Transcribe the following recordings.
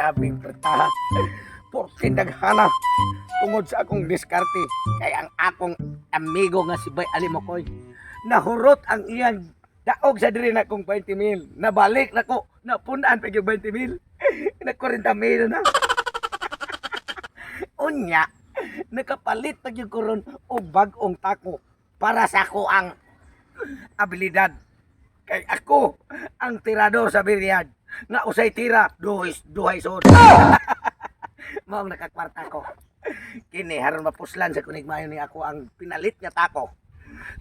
grabing pertaha. Porke daghana tungod sa akong diskarte kay ang akong amigo nga si Bay Alimokoy nahurot ang iyang daog sa diri na kong 20,000. Nabalik nako, napunan pa yung 20,000. Na 40,000 na. Unya, nakapalit pa yung kuron o bag-ong tako para sa ako ang abilidad. Kay ako ang tirador sa bilyard nga usay tira duhay sod. Maong nakakwarta ko. Kini haron mapuslan sa kunigmayo ni ako ang pinalit nga tako.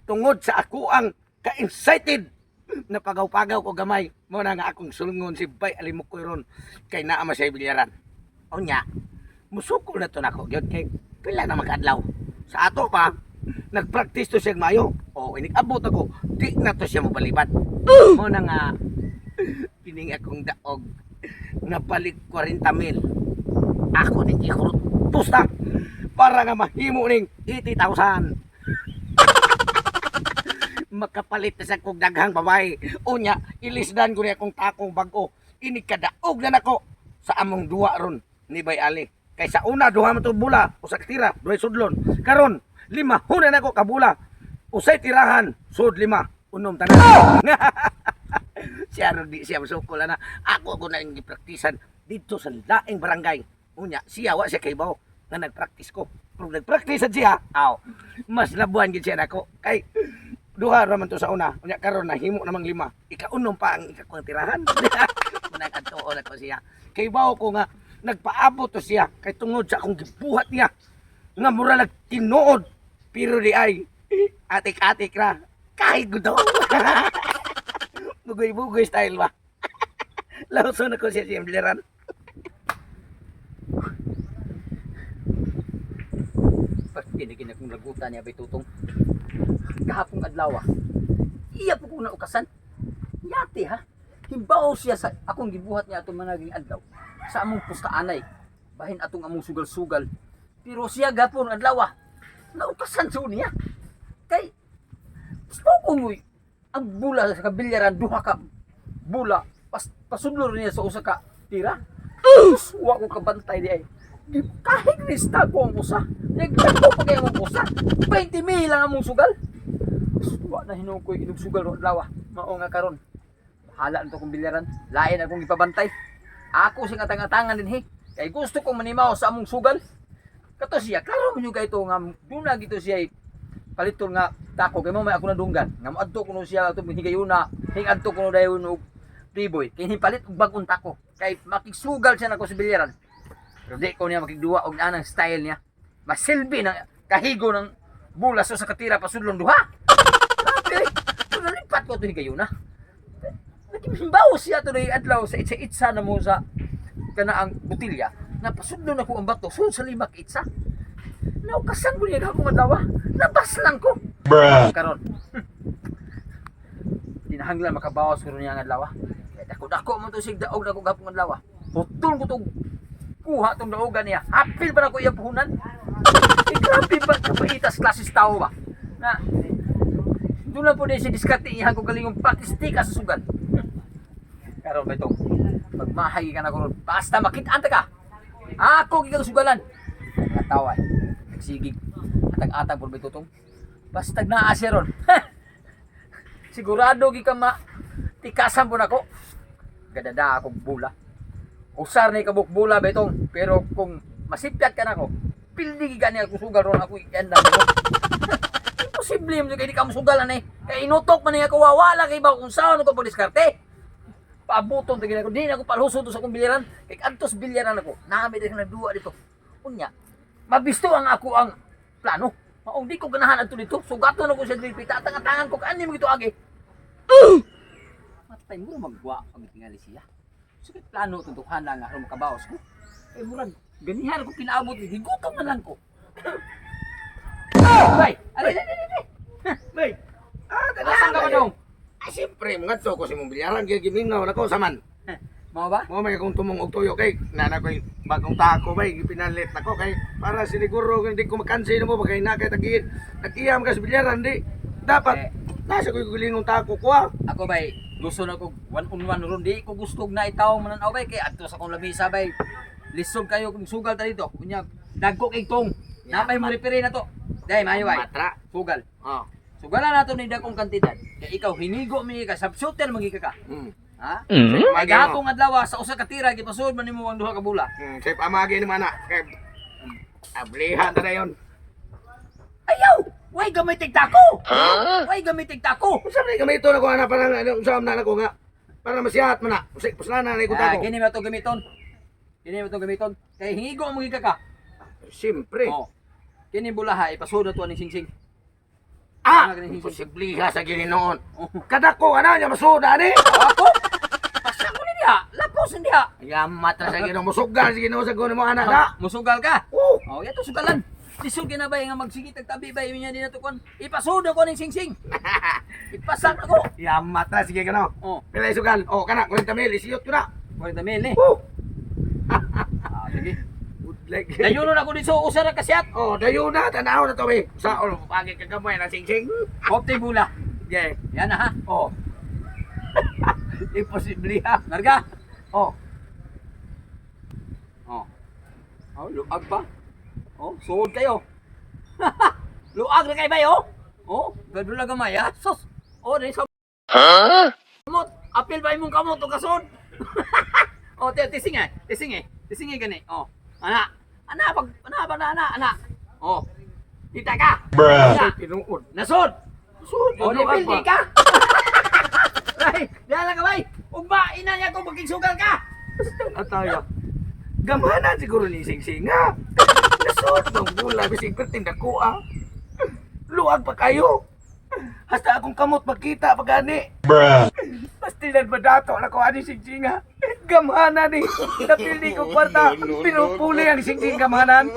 Tungod sa ako ang ka-excited na pagaw-pagaw ko gamay mo na nga akong sulungon si Bay Alimokoy ron kay naa ma siya bilyaran. Unya, musukol na to nako gyud kay pila na makadlaw. Sa ato pa nagpractice to siya mayo. O inig-abot ako, di na to siya mabalibat. Mo na nga pining akong daog nga balik 40,000. Ako ni ikurot pusta para nga mahimo ning 80,000. Makapalit na sa kong daghang babae. Unya, ilisdan ko niya akong takong bago. Ini kadaog na nako sa among duwa ron ni Bay Ali. Kay sa una, duha man to bula, usak tira, duhay sudlon. Karon, 5 hunan ako kabula. Usay tirahan, sud 5, unom tanan. Siya ron di siya masukol na. Ako na yung gipraktisan dito sa laing barangay. Unya, siya wa siya kay baw nga nagpractice ko. Pero nagpractice siya, mas labuan gid siya nako. Kay duha ra man to sa una. Unya karon nahimo namang 5. Ikaunom pa ang ikakuang tirahan. Nagatuon ako siya. Kay baw ko nga nagpaabot to siya kay tungod sa akong gibuhat niya nga mura lang tinuod pero di ay atik-atik ra kay gudo. Bugoy-bugoy style ba. Lawson ako siya siyang biliran. Kini kong lagutan niya bitutong kahapong adlaw. Iya po kung naukasan. Yati ha. Himbaw siya sa akong gibuhat niya atong managing adlaw sa among pustaanay. Bahin atong among sugal-sugal. Pero siya gapon adlaw. Naukasan sa niya. Kay gusto ko mo ang bula sa kabilyaran duha ka bula pasudlo niya sa usa ka tira. Wa ko kabantay di ay. Kahit lista ko ang usa. Nagdako pa kayo ang usa. 20,000 lang among sugal. Wa na hinukoy inog sugal ro adlaw. Mao nga karon. Bahala nito kong bilyaran. Lain akong ipabantay. Ako sing atang-atangan din kay gusto kong manimaw sa among sugal. Kato siya, klaro mo nyo kayo ito nga duna gito siya paliton nga tako kay mo may ako nadunggan nga moadto kuno siya ato higayuna hingadto kuno dayon og P-boy kay hipalit og bag-ong tako kay makigsugal siya nako sa bilyaran. Pero di ko niya makigduwa og anang style niya. Masilbi na kahigo ng bulas sa katira pasudlong duha. Grabe. Nalipat ko ito higayuna. Nagimbaw siya ito na adlaw sa itsa-itsa na mo sa kanaang butilya. Napasudlo na ko ang bato so sa 5 itsa. Naukasan ko niya akong adlaw. Nabas lang ko. Karon. Dinahanglan makabawas ko niya ang adlaw. Dako-dako man to sig daog na ko gapong adlaw. Putol ko tong kuha tong daogan niya. Hapil pa na ko iyang puhunan. Grabe ba kapaitas klases tao ba? Na doon na po din si diskarte iyan ko galingong pakistika sa sugal. Karon ba ito? Magmahay ka na ko. Basta makita ka. Ako gigang sugalan. Natawa. Nagsigig. Atag-atag por ba itutong? Basta naa siya ron. Sigurado gi ka tikasan po na ko. Gadada akong bula. Usar na ikabuk bula ba itong. Pero kung masipyat ka na ko, pildi gani ako sugal ron ako ikanda mo. Imposible mo kay di ka musugalan Kay inutok man niya ako wawala kay ba kung saan ko diskarte. Paabuton tigin ako, di na ako palhuso to sa akong bilyaran. Kay antos bilyaran ako, naami din na duwa dito. Unya, mabisto ang ako ang plano. Maong di ko ganahan ato dito. Sugato na ko sa dripita, tangan-tangan ko, kaani mo ito agi. Matay mo magwa ang tingali siya. Sige plano tuntukan lang nga makabawas ko. Kay murag, ganihan ko pinaabot, higutom na lang ko. Bay! Aray! Bay, Asan ka ba dong? siyempre, mga to ko si mong bilyaran, giminaw na ko saman. Mau ba? Mo may akong tumong og tuyo kay nana ko'y bagong tako bay gipinalit nako kay para siniguro kung di ko makansi mo bagay na kay tag-iyam ka sa bilyaran di dapat nasa ko'y gulingong tako ko Ako bay, gusto na ko one on one ron di ko gusto na itaw mananaw bay kay adto sa akong lamisa bay. Lisod kayo kung sugal ta dito. Kunya dagko kay tong. Napay mo repere na to. Dai mayo ay. Matra. Sugal. Oh. Sugalan nato ni dagkong kantidad. Kay ikaw hinigo mi ka subshooter magi ka. Mm. Ha? Sige, Kay gahapon adlaw sa usa ka tira gipasud man nimo ang duha ka bula. Kay pamagi ni mana. Kay ablihan ta dayon. Ayaw! Way gamitig tako! Way gamitig tako! Unsa man gamito na ko ana para unsa man na ko nga. Para masihat man na. Usay puslana na ko Ah, tako. kini ba to gamiton? Kini ba to gamiton? Kay hingigo mo ka. Siyempre. Oh. Kini bulaha ipasud na to ni singsing. Ah, Ano ganing imposible ha sa Ginoo. Oh. Kadako ana nya masuda ni. Ako? Pasa ko ni diha. Lapos ni diha. Yamat na sa Ginoo musugal sa Ginoo sa kuno mo ana da. Musugal ka? Oh. Oh, yato sugalan. Lisod ka na ba nga magsigit tabi ba niya din nato kon. Ipasud ko ning singsing. Ipasak ako. Yamat na sige kano. Oh, Pila sugal? Oh, kana 40 mil isiyot ko na. 40 mil ni. Oh. Ah, sige. Good leg. Dayuno na ko dito usa ra kasyat. Oh, dayo na tanaw na to be. Sa oh, pagi ka gamay na sing-sing. Kopte bula. Yeah. Yan na ha. Oh. Imposible ha. Larga. Oh. Oh. Oh, luag pa. Oh, suod kayo. Luag na kayo ba yo? Oh, gado lang gamay ha. Sus. Oh, dahil sa kamot. Apil ba imong kamot o kasod? Oh, tising eh. Tising eh. Tising eh gani. Oh. Ana. Ana. Oh. Kita ka. Bruh. Tinuod. Nasod. Sud. Oh, dipildi ka. Ay, dala ka bay. Ugba ina niya kung magkisugal ka. Ataya. Gamana siguro ni sing-sing ha. Nasod bang bula bisig perting dako ah. Luag pa kayo. Hasta akong kamot magkita pagani. Bruh. Pastilan ba dato na ko ani sing-sing ha. Gamana ni. Napili ko kwarta. Pinupuli ang sing-sing gamanan.